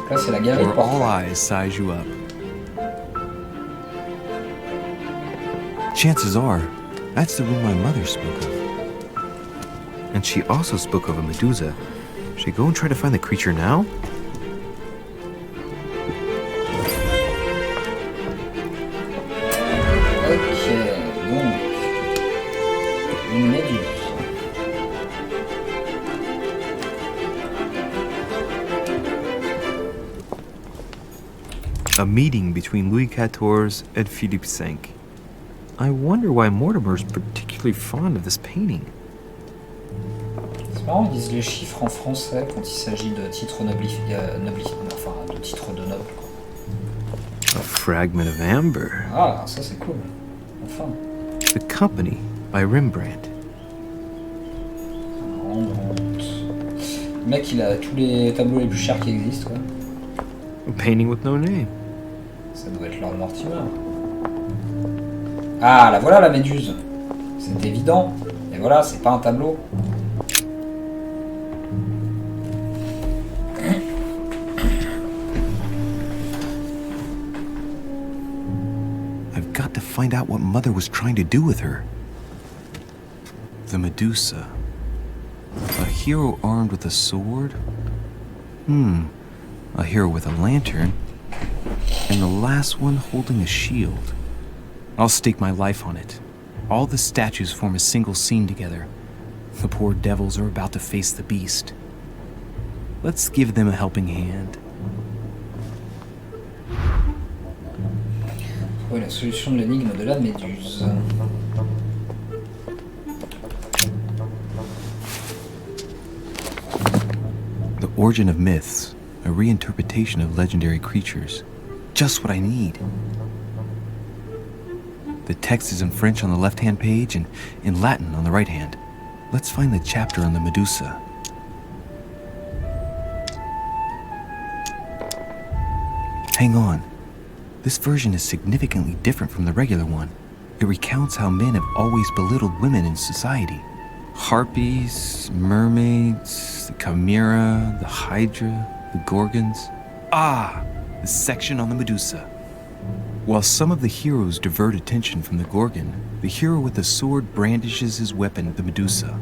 Là, c'est la galerie de Where portrait. all eyes size you up. Chances are, that's the room my mother spoke of. And she also spoke of a medusa. Should I go and try to find the creature now? Ok, donc une méduse. A meeting between Louis XIV and Philippe V. I wonder why Mortimer's particularly fond of this painting. C'est marrant, ils disent les chiffres en français quand il s'agit de titres enfin de titres de nobles. A fragment of amber. Ah, ça c'est cool. Enfin. The Company by Rembrandt. Rembrandt. Le mec, il a tous les tableaux les plus chers qui existent, quoi. A painting with no name. Ça doit être Lord Mortimer. Ah, la voilà la méduse. C'est évident. Et voilà, c'est pas un tableau. I've got to find out what Mother was trying to do with her. The Medusa. A hero armed with a sword? A hero with a lantern. And the last one holding a shield. I'll stake my life on it. All the statues form a single scene together. The poor devils are about to face the beast. Let's give them a helping hand. Oui, la solution de l'énigme de la méduse. The Origin of Myths, a reinterpretation of legendary creatures. Just what I need. The text is in French on the left-hand page and in Latin on the right hand. Let's find the chapter on the Medusa. Hang on. This version is significantly different from the regular one. It recounts how men have always belittled women in society. Harpies, mermaids, the chimera, the hydra, the gorgons. Ah! The section on the Medusa. While some of the heroes divert attention from the Gorgon, the hero with the sword brandishes his weapon, the Medusa.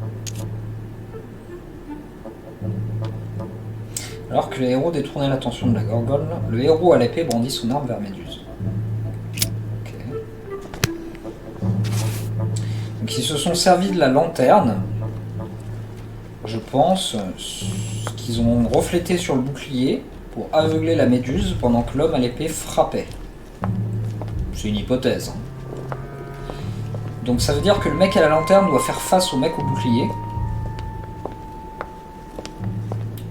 Alors que le héros détournait l'attention de la gorgone, le héros à l'épée brandit son arme vers Méduse. Ok. Donc ils se sont servis de la lanterne, je pense, qu'ils ont reflété sur le bouclier pour aveugler la Méduse pendant que l'homme à l'épée frappait. C'est une hypothèse. Hein. Donc ça veut dire que le mec à la lanterne doit faire face au mec au bouclier.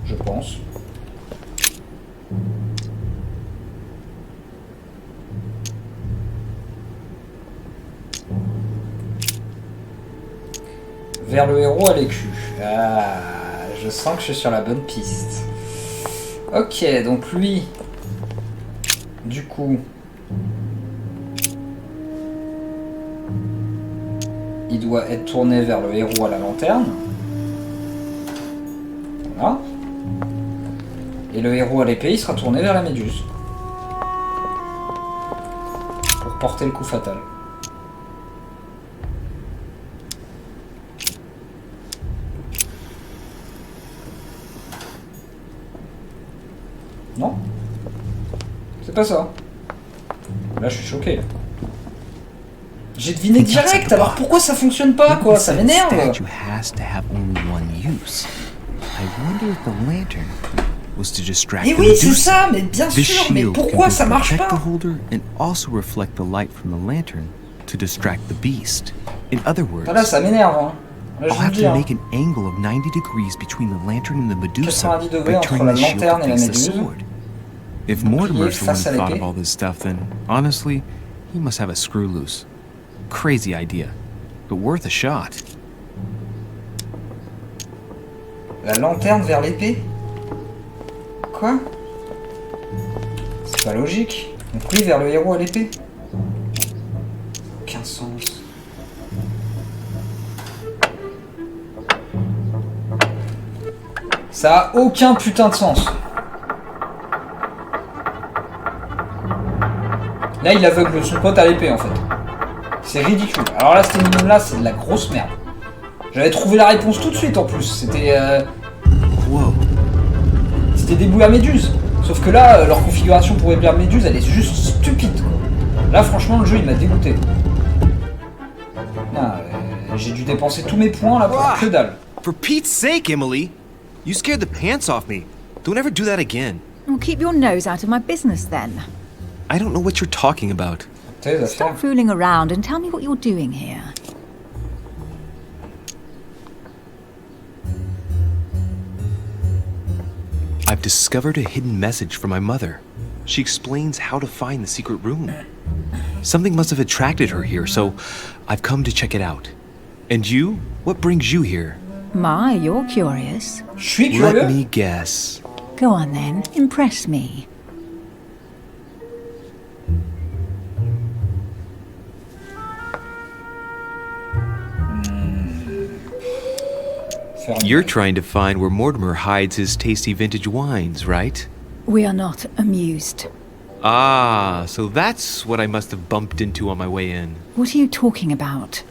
Je pense. Vers le héros à l'écu. Ah, je sens que je suis sur la bonne piste. Ok, donc lui, du coup, il doit être tourné vers le héros à la lanterne. Voilà. Et le héros à l'épée, il sera tourné vers la méduse. Pour porter le coup fatal. Non? C'est pas ça. Là, je suis choqué. J'ai deviné direct, alors pourquoi ça fonctionne pas, quoi? Ça m'énerve. Statue has to have only one use. I wonder if the lantern was to distract Et the oui, c'est Medusa. ça, mais bien This sûr, mais shield pourquoi can ça marche protect pas? the holder and also reflect the light from the lantern to distract the beast. In other words, Ah là, ça m'énerve, hein. Là, je I'll vous le have dis, to hein. make an angle of 90 degrees between the lantern and the Medusa 90 degrés by entre turning la the shield to lanterne et la face the méduse. sword. If Mortimer's the one face à who thought l'épée. of all this stuff, then honestly, he must have a screw loose. Crazy idea, but worth a shot. La lanterne vers l'épée? Quoi? C'est pas logique. Donc lui vers le héros à l'épée? Aucun sens. Ça a aucun putain de sens. Là, il aveugle son pote à l'épée, en fait. C'est ridicule. Alors là, cette énigme-là, c'est de la grosse merde. J'avais trouvé la réponse tout de suite, en plus. C'était... Whoa. C'était des boules à méduse. Sauf que là, leur configuration pour établir méduse, elle est juste stupide, quoi. Là, franchement, le jeu, il m'a dégoûté. J'ai dû dépenser tous mes points, là, pour que dalle. For Pete's sake, Emily! You scared the pants off me. Don't ever do that again. Well, keep your nose out of my business, then. I don't know what you're talking about. Tes affaires. Stop fooling around and tell me what you're doing here. I've discovered a hidden message from my mother. She explains how to find the secret room. Something must have attracted her here, so I've come to check it out. And you? What brings you here? My, you're curious. Je suis curieux. Let me guess. Go on then, impress me. You're trying to find where Mortimer hides his tasty vintage wines, right? We are not amused. Ah, so that's what I must have bumped into on my way in. What are you talking about?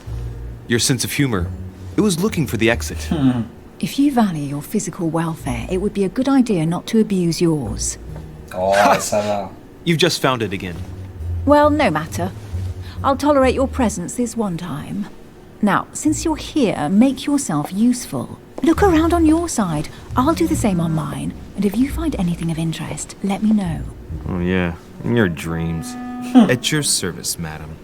Your sense of humor. It was looking for the exit. If you value your physical welfare, it would be a good idea not to abuse yours. Oh, ça va. You've just found it again. Well, no matter. I'll tolerate your presence this one time. Now, since you're here, make yourself useful. Look around on your side. I'll do the same on mine. And if you find anything of interest, let me know. Oh yeah, in your dreams. At your service, madam.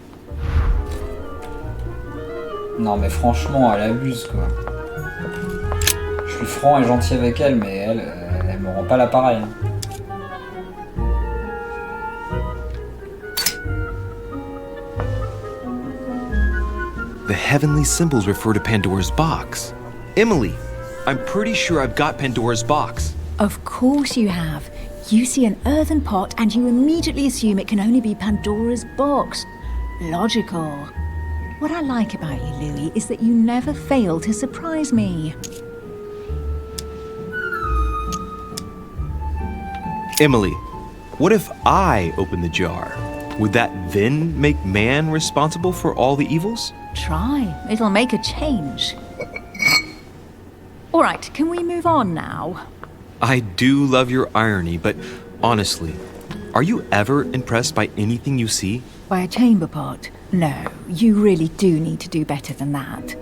Non mais franchement, elle abuse, quoi. Je suis franc et gentil avec elle, mais elle me rend pas l'appareil. The heavenly symbols refer to Pandora's box. Emily, I'm pretty sure I've got Pandora's box. Of course you have. You see an earthen pot and you immediately assume it can only be Pandora's box. Logical. What I like about you, Louis, is that you never fail to surprise me. Emily, what if I open the jar? Would that then make man responsible for all the evils? Try. It'll make a change. All right, can we move on now? I do love your irony, but honestly, are you ever impressed by anything you see? By a chamber pot? No, you really do need to do better than that.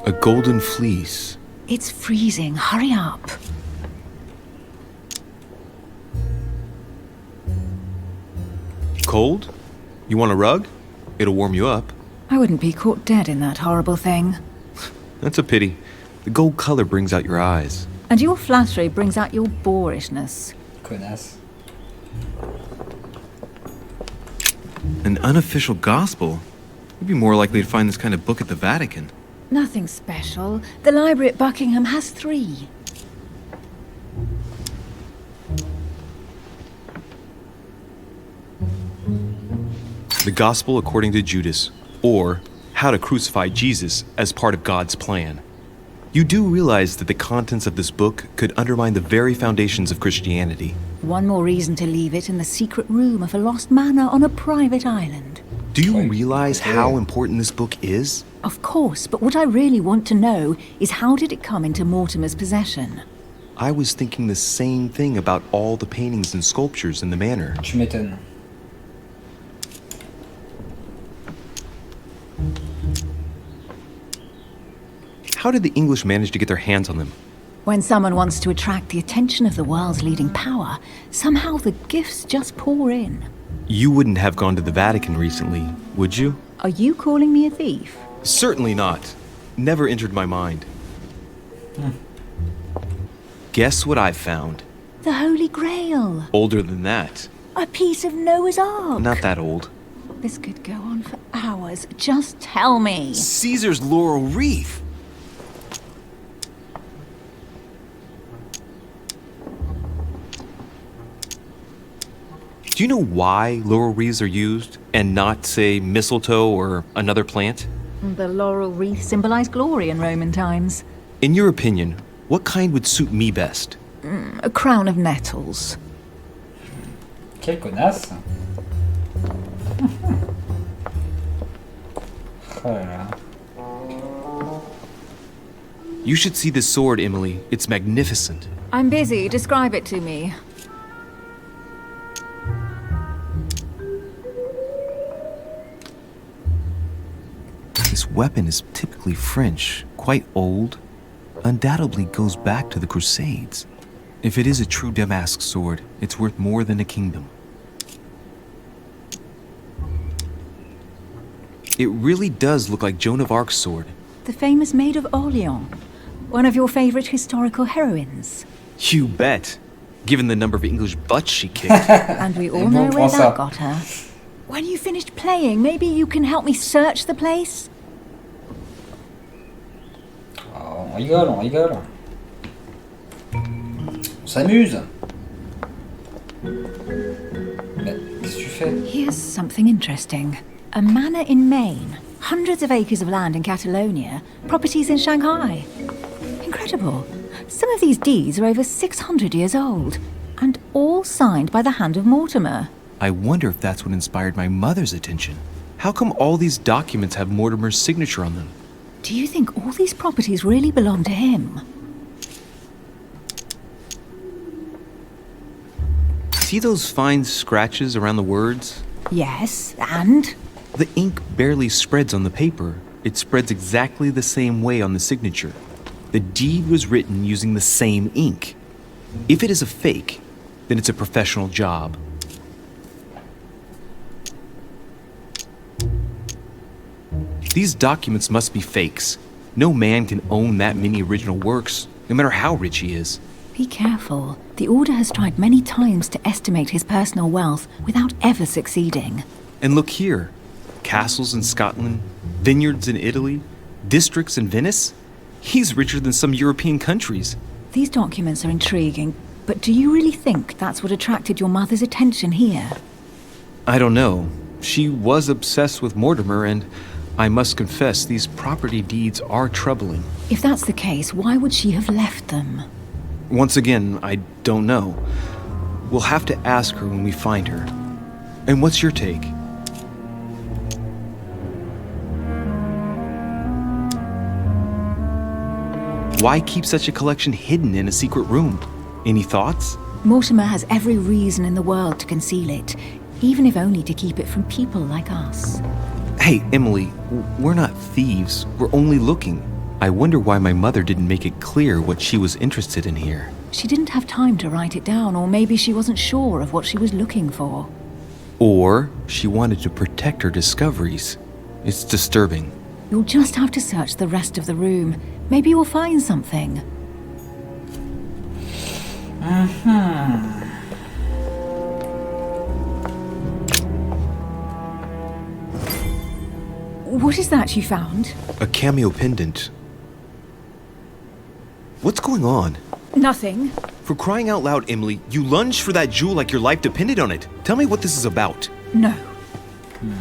A golden fleece. It's freezing. Hurry up. Cold? You want a rug? It'll warm you up. I wouldn't be caught dead in that horrible thing. That's a pity. The gold color brings out your eyes. And your flattery brings out your boorishness. Connasse. An unofficial gospel? You'd be more likely to find this kind of book at the Vatican. Nothing special. The library at Buckingham has 3. The Gospel according to Judas, or How to Crucify Jesus as part of God's plan. You do realize that the contents of this book could undermine the very foundations of Christianity. One more reason to leave it in the secret room of a lost manor on a private island. Do you realize how important this book is? Of course, but what I really want to know is how did it come into Mortimer's possession? I was thinking the same thing about all the paintings and sculptures in the manor. Tu m'étonnes. How did the English manage to get their hands on them? When someone wants to attract the attention of the world's leading power, somehow the gifts just pour in. You wouldn't have gone to the Vatican recently, would you? Are you calling me a thief? Certainly not. Never entered my mind. Guess what I've found? The Holy Grail. Older than that. A piece of Noah's Ark. Not that old. This could go on for hours. Just tell me. Caesar's laurel wreath. Do you know why laurel wreaths are used and not, say, mistletoe or another plant? The laurel wreath symbolized glory in Roman times. In your opinion, what kind would suit me best? A crown of nettles. Quelle connasse. Oh là là. You should see this sword, Emily. It's magnificent. I'm busy. Describe it to me. This weapon is typically French, quite old, undoubtedly goes back to the Crusades. If it is a true damask sword, it's worth more than a kingdom. It really does look like Joan of Arc's sword. The famous Maid of Orleans. One of your favorite historical heroines. You bet, given the number of English butts she kicked. And we all know where that got her. When you finished playing, maybe you can help me search the place? Oh, on rigole, on rigole. On s'amuse. Mais qu'est-ce que tu fais? Here's something interesting. A manor in Maine, hundreds of acres of land in Catalonia, properties in Shanghai. Incredible. Some of these deeds are over 600 years old, and all signed by the hand of Mortimer. I wonder if that's what inspired my mother's attention. How come all these documents have Mortimer's signature on them? Do you think all these properties really belong to him? See those fine scratches around the words? Yes, and? The ink barely spreads on the paper. It spreads exactly the same way on the signature. The deed was written using the same ink. If it is a fake, then it's a professional job. These documents must be fakes. No man can own that many original works, no matter how rich he is. Be careful. The Order has tried many times to estimate his personal wealth without ever succeeding. And look here. Castles in Scotland, vineyards in Italy, districts in Venice. He's richer than some European countries. These documents are intriguing, but do you really think that's what attracted your mother's attention here? I don't know. She was obsessed with Mortimer, and I must confess these property deeds are troubling. If that's the case, why would she have left them? Once again, I don't know. We'll have to ask her when we find her. And what's your take? Why keep such a collection hidden in a secret room? Any thoughts? Mortimer has every reason in the world to conceal it, even if only to keep it from people like us. Hey, Emily, we're not thieves. We're only looking. I wonder why my mother didn't make it clear what she was interested in here. She didn't have time to write it down, or maybe she wasn't sure of what she was looking for. Or she wanted to protect her discoveries. It's disturbing. You'll just have to search the rest of the room. Maybe you'll find something. What is that you found? A cameo pendant. What's going on? Nothing. For crying out loud, Emily, you lunged for that jewel like your life depended on it. Tell me what this is about. No.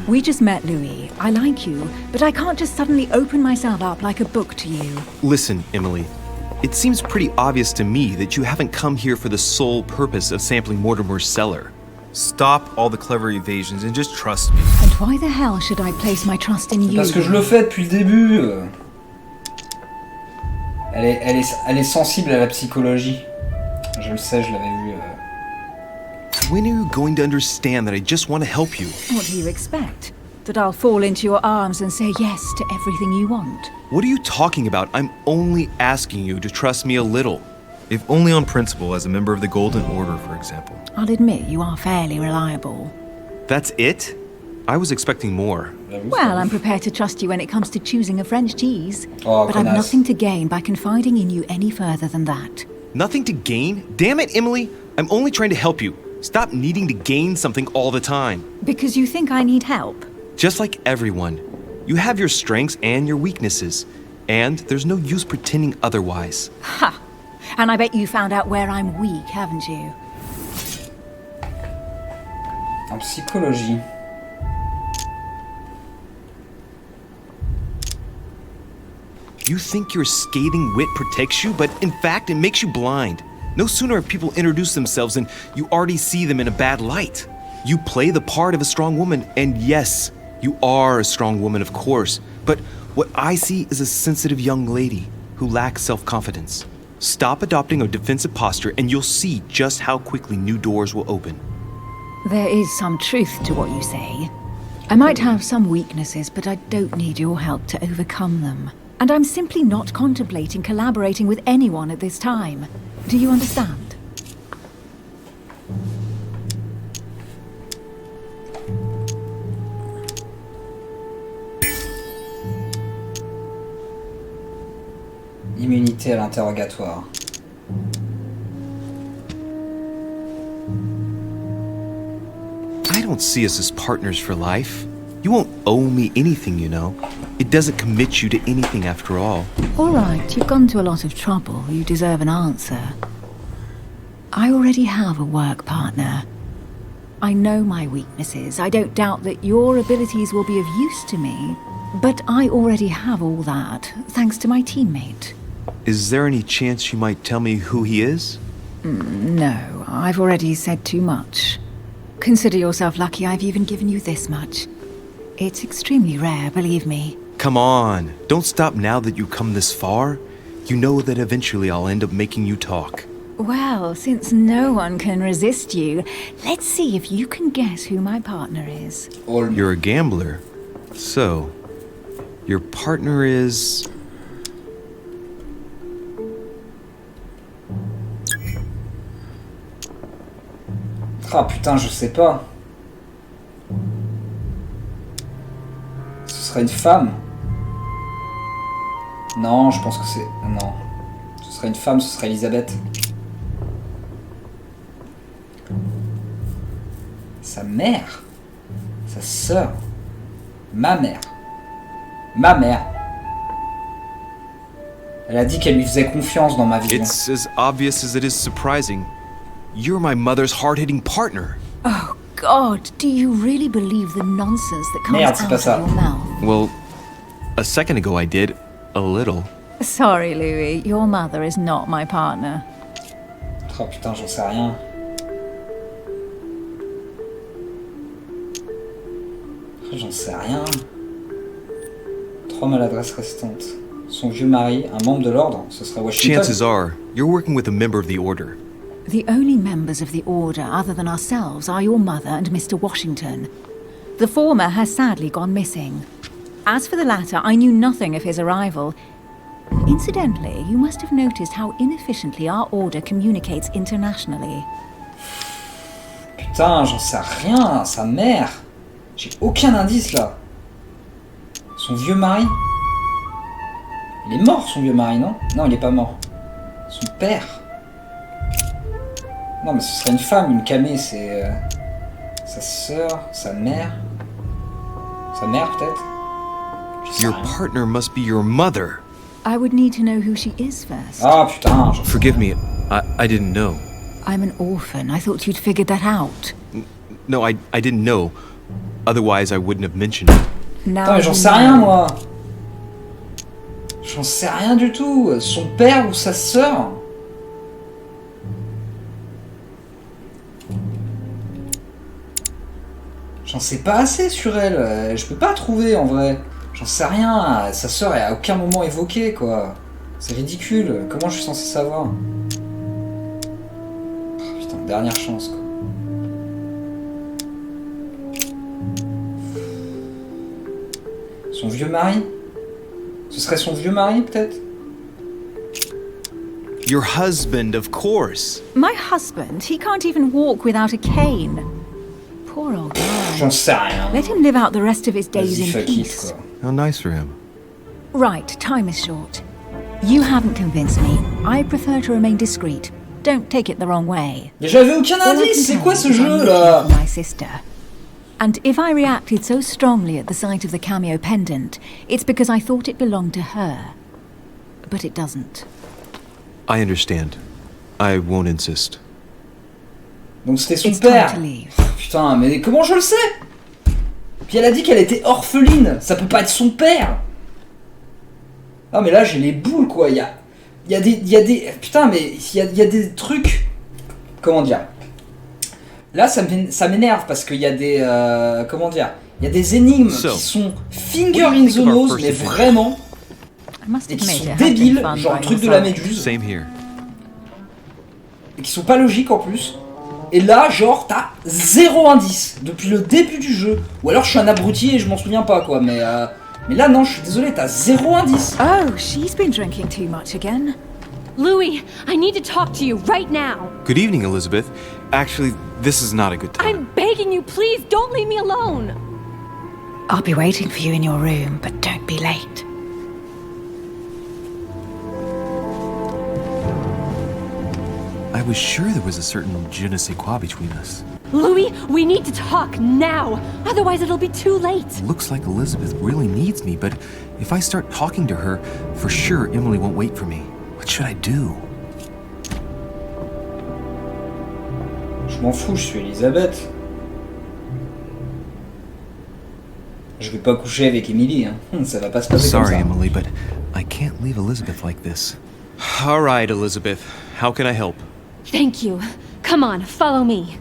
We just met, Louis. I like you, but I can't just suddenly open myself up like a book to you. Listen, Emily. It seems pretty obvious to me that you haven't come here for the sole purpose of sampling Mortimer's cellar. Stop all the clever evasions and just trust me. And why the hell should I place my trust in you? Parce que je le fais depuis le début. Elle est sensible à la psychologie. Je le sais, je l'avais vu. When are you going to understand that I just want to help you? What do you expect? That I'll fall into your arms and say yes to everything you want? What are you talking about? I'm only asking you to trust me a little. If only on principle, as a member of the Golden Order, for example. I'll admit you are fairly reliable. That's it? I was expecting more. Well, I'm prepared to trust you when it comes to choosing a French cheese. Oh, but I've connasse. nothing to gain by confiding in you any further than that. Nothing to gain? Damn it, Emily! I'm only trying to help you. Stop needing to gain something all the time. Because you think I need help? Just like everyone. You have your strengths and your weaknesses. And there's no use pretending otherwise. Ha! And I bet you found out where I'm weak, haven't you? En psychologie. You think your scathing wit protects you, but in fact, it makes you blind. No sooner have people introduced themselves than you already see them in a bad light. You play the part of a strong woman, and yes, you are a strong woman, of course, but what I see is a sensitive young lady who lacks self-confidence. Stop adopting a defensive posture, and you'll see just how quickly new doors will open. There is some truth to what you say. I might have some weaknesses, but I don't need your help to overcome them. And I'm simply not contemplating collaborating with anyone at this time. Do you understand? Immunité à l'interrogatoire. I don't see us as partners for life. You won't owe me anything, you know. It doesn't commit you to anything after all. All right, you've gone to a lot of trouble. You deserve an answer. I already have a work partner. I know my weaknesses. I don't doubt that your abilities will be of use to me. But I already have all that, thanks to my teammate. Is there any chance you might tell me who he is? No, I've already said too much. Consider yourself lucky I've even given you this much. It's extremely rare, believe me. Come on, don't stop now that you've come this far. You know that eventually I'll end up making you talk. Well, since no one can resist you, let's see if you can guess who my partner is. You're a gambler. So, your partner is... Ah putain, je sais pas. Ce serait une femme? Non, je pense que c'est... Non. Ce serait une femme, ce serait Elisabeth. Sa mère? Sa sœur? Ma mère? Ma mère? Elle a dit qu'elle lui faisait confiance dans ma vision. It's as obvious as it is surprising. You're my mother's hard-hitting partner. Oh, God, do you really believe the nonsense that comes Merde, c'est pas out ça. of your mouth? Well, a second ago I did. A little. Sorry, Louis, your mother is not my partner. Oh putain, j'en sais rien. J'en sais rien. 3 maladresses restantes. Son vieux mari, un membre de l'ordre, ce serait Washington. Chances are, you're working with a member of the Order. The only members of the Order other than ourselves are your mother and Mr. Washington. The former has sadly gone missing. As for the latter, I knew nothing of his arrival. Incidentally, you must have noticed how inefficiently our Order communicates internationally. Putain, j'en sais rien. Sa mère. J'ai aucun indice là. Son vieux mari. Il est mort, son vieux mari, non? Non, il est pas mort. Son père. Non, mais ce serait une femme, une camée, c'est... sa sœur, sa mère... Sa mère, peut-être? Je sais Your rien. partner must be your mother. I would need to know who she is first. Ah, putain, j'en sais Forgive me, I didn't know. I'm an orphan. I thought you'd figured that out. No, I didn't know. Otherwise, I wouldn't have mentioned it. Now Putain, mais j'en you sais know. rien, moi. J'en sais rien du tout. Son père ou sa sœur? J'en sais pas assez sur elle. Je peux pas trouver, en vrai. J'en sais rien. Sa sœur est à aucun moment évoquée, quoi. C'est ridicule. Comment je suis censé savoir? Oh, putain, dernière chance, quoi. Son vieux mari? Ce serait son vieux mari, peut-être? Your husband, of course. My husband, he can't even walk without a cane. Poor old guy. J'en sais rien. Let him live out the rest of his days Vas-y, in fuck it, peace. quoi. How nice for him. Right, time is short. You haven't convinced me. I prefer to remain discreet. Don't take it the wrong way. Mais j'avais aucun All I indice, can c'est tell quoi you ce is I'm jeu looking là? for my sister. And if I reacted so strongly at the sight of the cameo pendant, it's because I thought it belonged to her. But it doesn't. I understand. I won't insist. Donc c'était son It's time père. to leave. putain, mais comment je le sais? Puis elle a dit qu'elle était orpheline, ça peut pas être son père. Non mais là j'ai les boules quoi, il y a des... Putain mais il y a des trucs... Comment dire? Là ça m'énerve parce qu'il y a des... comment dire? Il y a des énigmes qui sont finger in the nose, mais vraiment... Et qui sont débiles, genre le truc de la méduse. Et qui sont pas logiques en plus. Et là, genre, t'as 0 indice depuis le début du jeu. Ou alors je suis un abruti et je m'en souviens pas, quoi. Mais là, non, je suis désolé, t'as 0 indice. Oh, she's been drinking too much again. Louis, I need to talk to you right now. Good evening, Elizabeth. Actually, this is not a good time. I'm begging you, please don't leave me alone. I'll be waiting for you in your room, but don't be late. I was sure there was a certain je ne sais quoi between us. Louis, we need to talk now. Otherwise it'll be too late. Looks like Elizabeth really needs me, but if I start talking to her, for sure Emily won't wait for me. What should I do? Je m'en fous, je suis Elisabeth. Je vais pas coucher avec Emily, hein. Ça va pas se passer comme ça. Sorry, Emily, but I can't leave Elizabeth like this. All right, Elizabeth. How can I help? Thank you. Come on, follow me.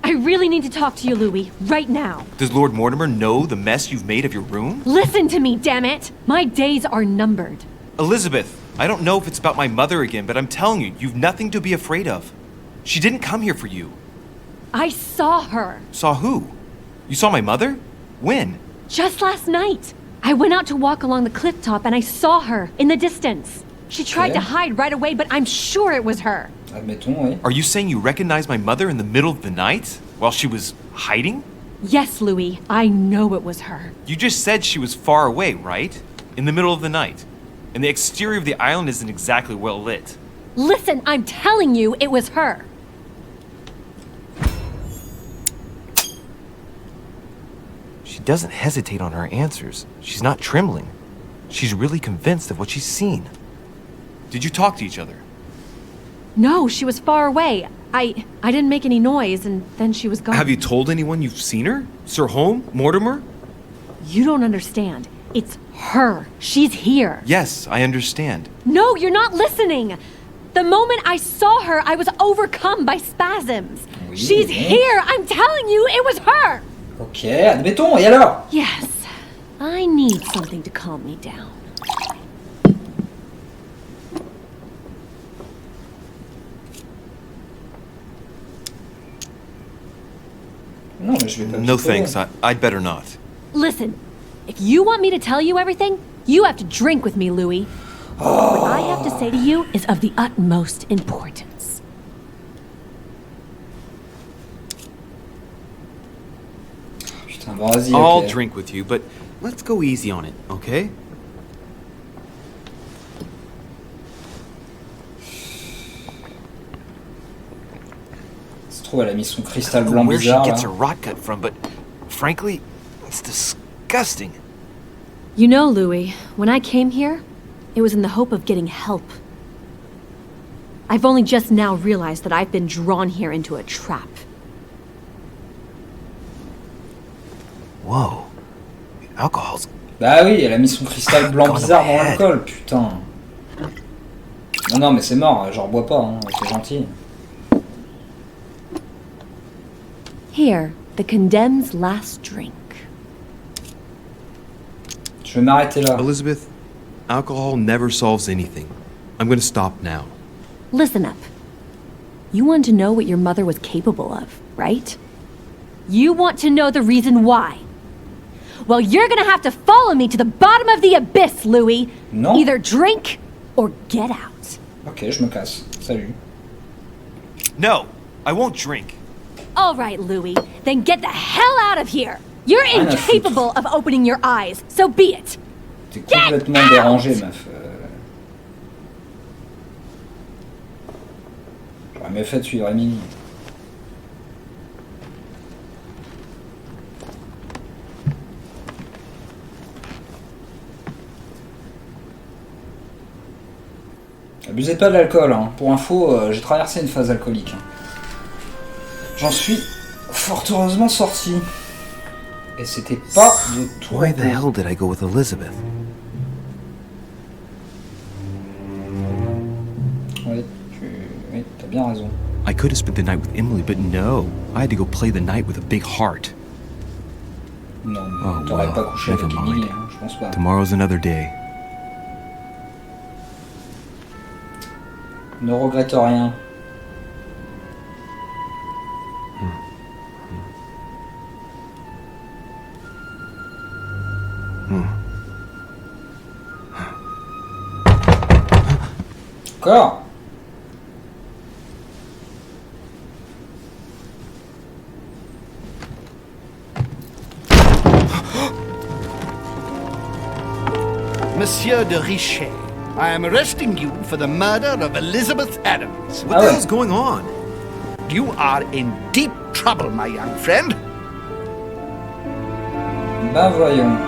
I really need to talk to you, Louis, right now. Does Lord Mortimer know the mess you've made of your room? Listen to me, damn it! My days are numbered. Elizabeth, I don't know if it's about my mother again, but I'm telling you, you've nothing to be afraid of. She didn't come here for you. I saw her. Saw who? You saw my mother? When? Just last night. I went out to walk along the cliff top and I saw her in the distance. She tried to hide right away, but I'm sure it was her. Admettons, oui. Are you saying you recognized my mother in the middle of the night? While she was hiding? Yes, Louis. I know it was her. You just said she was far away, right? In the middle of the night. And the exterior of the island isn't exactly well lit. Listen, I'm telling you it was her. She doesn't hesitate on her answers. She's not trembling. She's really convinced of what she's seen. Did you talk to each other? No, she was far away. I didn't make any noise, and then she was gone. Have you told anyone you've seen her? Sir Holm? Mortimer? You don't understand. It's her. She's here. Yes, I understand. No, you're not listening. The moment I saw her, I was overcome by spasms. Oui, She's oui. here. I'm telling you, it was her. Ok, admettons, et alors? Yes, I need something to calm me down. Non, mais je vais pas No picoler. thanks, I'd better not. Listen, if you want me to tell you everything, you have to drink with me, Louis. What I have to say to you is of the utmost importance. Putain, bon, vas-y, I'll ok. drink with you, but let's go easy on it, okay? Ça se trouve, elle a mis son cristal I don't blanc know where she bizarre, gets là. her rot gut from, but frankly, it's disgusting. You know, Louis, when I came here, it was in the hope of getting help. I've only just now realized that I've been drawn here into a trap. Whoa. The alcohol's... Bah oui, elle a mis son cristal blanc Gone to bizarre my dans head. l'alcool, putain. Non, non, mais c'est mort, j'en bois pas, hein, c'est gentil. Here, the condemned's last drink. Je vais m'arrêter là. Elizabeth, alcohol never solves anything. I'm gonna stop now. Listen up. You want to know what your mother was capable of, right? You want to know the reason why. Well, you're gonna have to follow me to the bottom of the abyss, Louis. Non. Either drink or get out. Ok, je me casse. Salut. No, I won't drink. All right, Louis, then get the hell out of here. You're Rien à incapable of opening your eyes, so be it. T'es complètement dérangé, meuf. J'aurais mieux fait de suivre Emily. Abusez pas de l'alcool, hein. Pour info, j'ai traversé une phase alcoolique. Hein. J'en suis fort heureusement sorti. Et c'était pas de tout. Why the hell did I go with Elizabeth? Oui, t'as bien raison. I could have spent the night with Emily, but no. I had to go play the night with a big heart. Non, Oh, t'aurais well, pas couché avec never Emily, mind. hein, je pense pas. Tomorrow's another day. Ne regrette rien. Encore. Monsieur de Richet, I am arresting you for the murder of Elizabeth Adams. What the hell's going on? You are in deep trouble, my young friend. Ben voyons.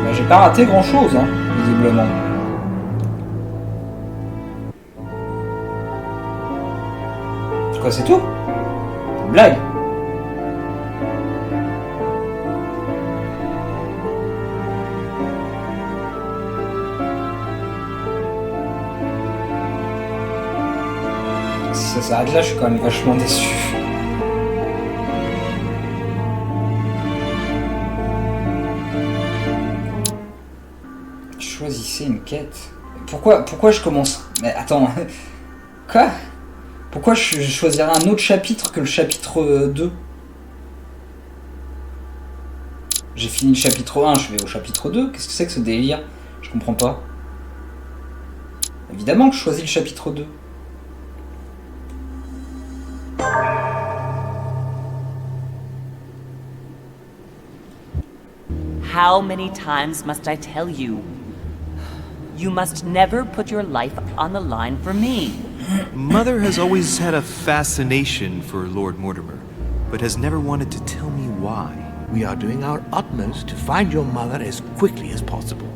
Ben, j'ai pas raté grand chose, hein, visiblement. Quoi, c'est tout? Une blague? Si ça s'arrête là, je suis quand même vachement déçu. Choisissez une quête. Pourquoi je commence... Mais attends... Quoi? Pourquoi je choisirais un autre chapitre que le chapitre 2? J'ai fini le chapitre 1, je vais au chapitre 2. Qu'est-ce que c'est que ce délire? Je comprends pas. Évidemment que je choisis le chapitre 2. How many times must I tell you? You must never put your life on the line for me. Mother has always had a fascination for Lord Mortimer, but has never wanted to tell me why. We are doing our utmost to find your mother as quickly as possible.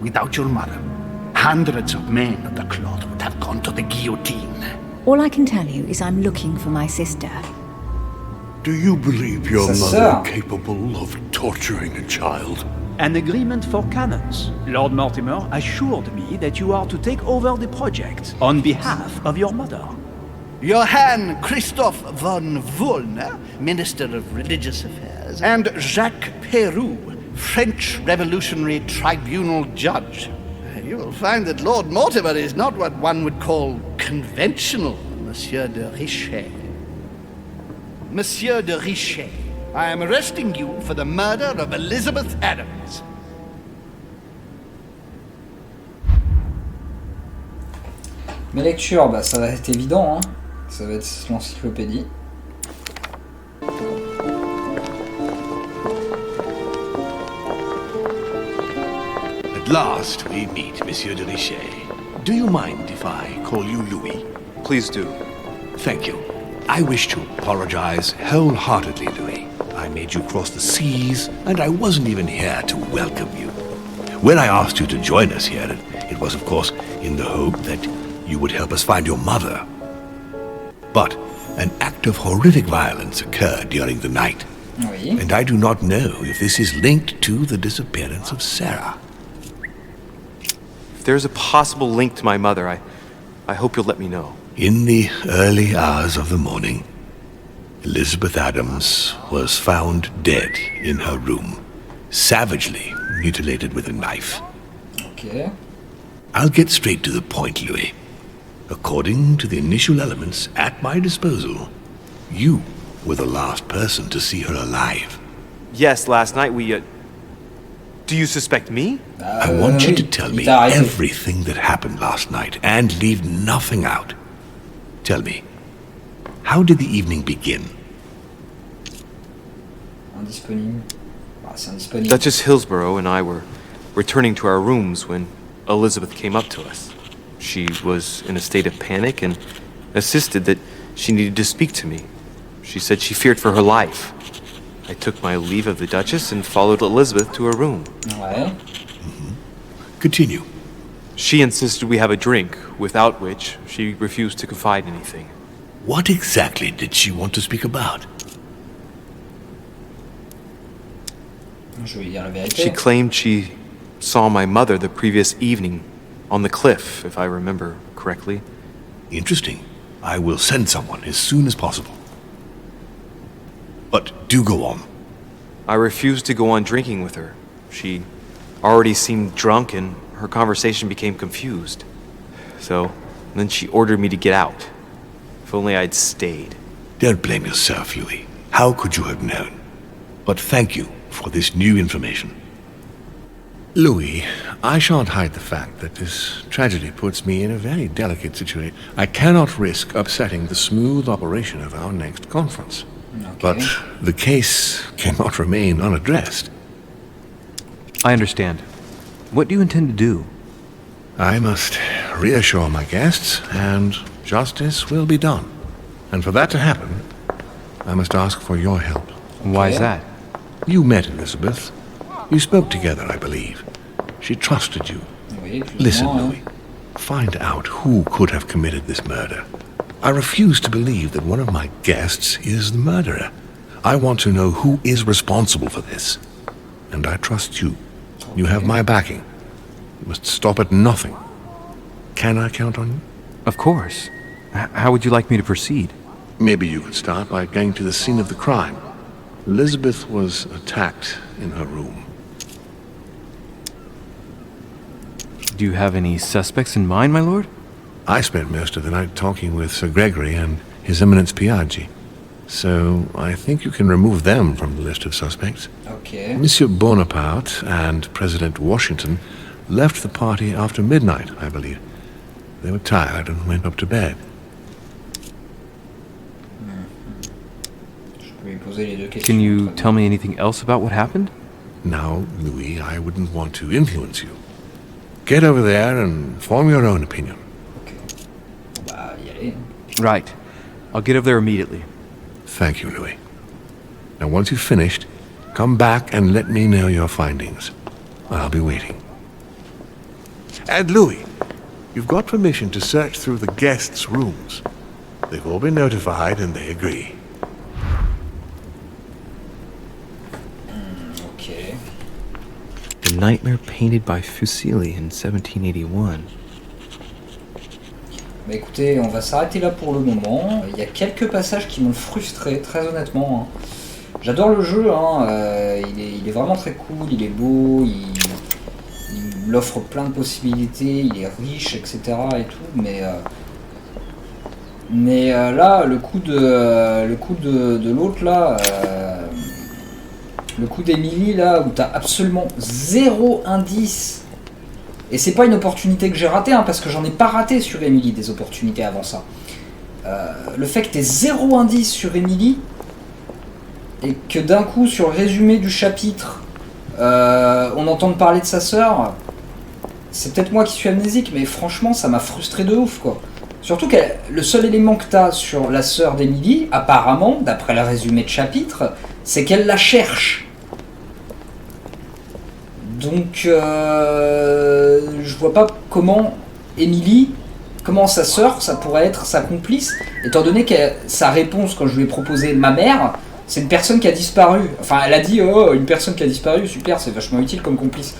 Without your mother, hundreds of men of the cloth would have gone to the guillotine. All I can tell you is I'm looking for my sister. Do you believe your Sa mother sœur. capable of torturing a child? An agreement for cannons. Lord Mortimer assured me that you are to take over the project on behalf of your mother. Johann Christoph von Wollner, Minister of Religious Affairs, and Jacques Peroux, French Revolutionary Tribunal Judge. You will find that Lord Mortimer is not what one would call conventional, Monsieur de Richet. Monsieur de Richet, I am arresting you for the murder of Elizabeth Adams. Mes lectures, bah ça va être évident, hein. Ça va être l'encyclopédie. At last we meet, Monsieur de Richet. Do you mind if I call you Louis? Please do. Thank you. I wish to apologize wholeheartedly, Louis. I made you cross the seas, and I wasn't even here to welcome you. When I asked you to join us here, it was, of course, in the hope that you would help us find your mother. But an act of horrific violence occurred during the night, Oui. and I do not know if this is linked to the disappearance of Sarah. If there's a possible link to my mother, I hope you'll let me know. In the early hours of the morning, Elizabeth Adams was found dead in her room, savagely mutilated with a knife. Ok. I'll get straight to the point, Louis. According to the initial elements at my disposal, you were the last person to see her alive. Yes, last night we, Do you suspect me? I want you oui, to tell il me t'a arrêté. everything that happened last night and leave nothing out. Tell me, how did the evening begin? Indisponible. Bah, c'est indisponible. Duchess Hillsborough and I were returning to our rooms when Elizabeth came up to us. She was in a state of panic and insisted that she needed to speak to me. She said she feared for her life. I took my leave of the Duchess and followed Elizabeth to her room. Ouais. Continue. She insisted we have a drink, without which she refused to confide anything. What exactly did she want to speak about? Je vais lui dire la vérité. She claimed she saw my mother the previous evening on the cliff, if I remember correctly. Interesting. I will send someone as soon as possible. But do go on. I refused to go on drinking with her. She already seemed drunk and her conversation became confused. So, then she ordered me to get out. If only I'd stayed. Don't blame yourself, Louis. How could you have known? But thank you for this new information. Louis, I shan't hide the fact that this tragedy puts me in a very delicate situation. I cannot risk upsetting the smooth operation of our next conference. Okay. But the case cannot remain unaddressed. I understand. What do you intend to do? I must reassure my guests, and justice will be done. And for that to happen, I must ask for your help. Why is that? You met Elizabeth. You spoke together, I believe. She trusted you. Oui, plus ou Listen, moins, Louis. Find out who could have committed this murder. I refuse to believe that one of my guests is the murderer. I want to know who is responsible for this. And I trust you. You have my backing. You must stop at nothing. Can I count on you? Of course. How would you like me to proceed? Maybe you could start by going to the scene of the crime. Elizabeth was attacked in her room. Do you have any suspects in mind, my lord? I spent most of the night talking with Sir Gregory and His Eminence Piaggi. So I think you can remove them from the list of suspects. Ok. Monsieur Bonaparte and President Washington left the party after midnight, I believe. They were tired and went up to bed. Je peux lui poser les deux questions. Can you tell me anything else about what happened? Now, Louis, I wouldn't want to influence you. Get over there and form your own opinion. Ok. On va y aller. Right. I'll get over there immediately. Thank you, Louis. Now, once you've finished, come back and let me know your findings. I'll be waiting. And Louis, you've got permission to search through the guests' rooms. They've all been notified and they agree. Ok. The nightmare painted by Fuseli in 1781. Bah écoutez, on va s'arrêter là pour le moment. Il y a quelques passages qui m'ont frustré, très honnêtement. Hein. J'adore le jeu, hein. Il est vraiment très cool, il est beau, il offre plein de possibilités, il est riche, etc. et tout, mais là, le coup de l'autre là, le coup d'Emily là, où t'as absolument zéro indice. Et c'est pas une opportunité que j'ai ratée, hein, parce que j'en ai pas raté sur Emily des opportunités avant ça. Le fait que t'aies zéro indice sur Emily, et que d'un coup, sur le résumé du chapitre, on entende parler de sa sœur, c'est peut-être moi qui suis amnésique, mais franchement, ça m'a frustré de ouf, quoi. Surtout que le seul élément que t'as sur la sœur d'Emily, apparemment, d'après le résumé de chapitre, c'est qu'elle la cherche. Donc, je vois pas comment Emily, comment sa sœur, ça pourrait être sa complice, étant donné que sa réponse, quand je lui ai proposé ma mère, c'est une personne qui a disparu. Enfin, elle a dit, oh, une personne qui a disparu, super, c'est vachement utile comme complice.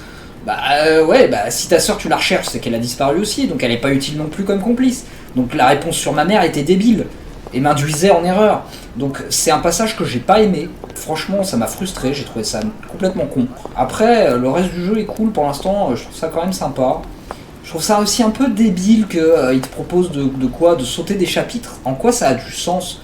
Ouais, si ta sœur tu la recherches, c'est qu'elle a disparu aussi, donc elle est pas utile non plus comme complice. Donc la réponse sur ma mère était débile et m'induisait en erreur. Donc c'est un passage que j'ai pas aimé. Franchement, ça m'a frustré, j'ai trouvé ça complètement con. Après, le reste du jeu est cool pour l'instant, je trouve ça quand même sympa. Je trouve ça aussi un peu débile qu'il te propose de sauter des chapitres. En quoi ça a du sens ?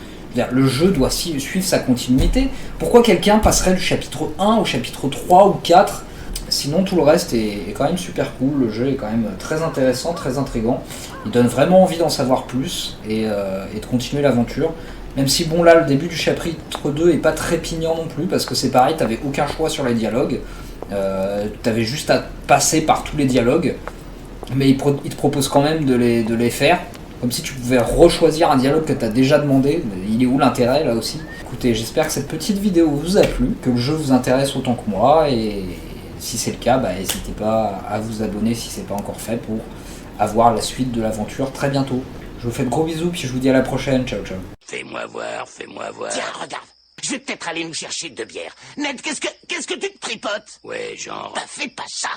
Le jeu doit suivre sa continuité. Pourquoi quelqu'un passerait du chapitre 1 au chapitre 3 ou 4 ? Sinon tout le reste est quand même super cool, le jeu est quand même très intéressant, très intriguant. Il donne vraiment envie d'en savoir plus et de continuer l'aventure. Même si bon là le début du chapitre 2 est pas très pignant non plus, parce que c'est pareil, t'avais aucun choix sur les dialogues. T'avais juste à passer par tous les dialogues. Mais il te propose quand même de les faire, comme si tu pouvais rechoisir un dialogue que tu as déjà demandé. Il est où l'intérêt là aussi? Écoutez, j'espère que cette petite vidéo vous a plu, que le jeu vous intéresse autant que moi, et si c'est le cas, n'hésitez pas à vous abonner si c'est pas encore fait pour avoir la suite de l'aventure très bientôt. Je vous fais de gros bisous, puis je vous dis à la prochaine. Ciao, ciao. Fais-moi voir, fais-moi voir. Tiens, regarde, je vais peut-être aller nous chercher 2 bières. Ned, qu'est-ce que tu te tripotes? Ouais, genre... Bah fais pas ça.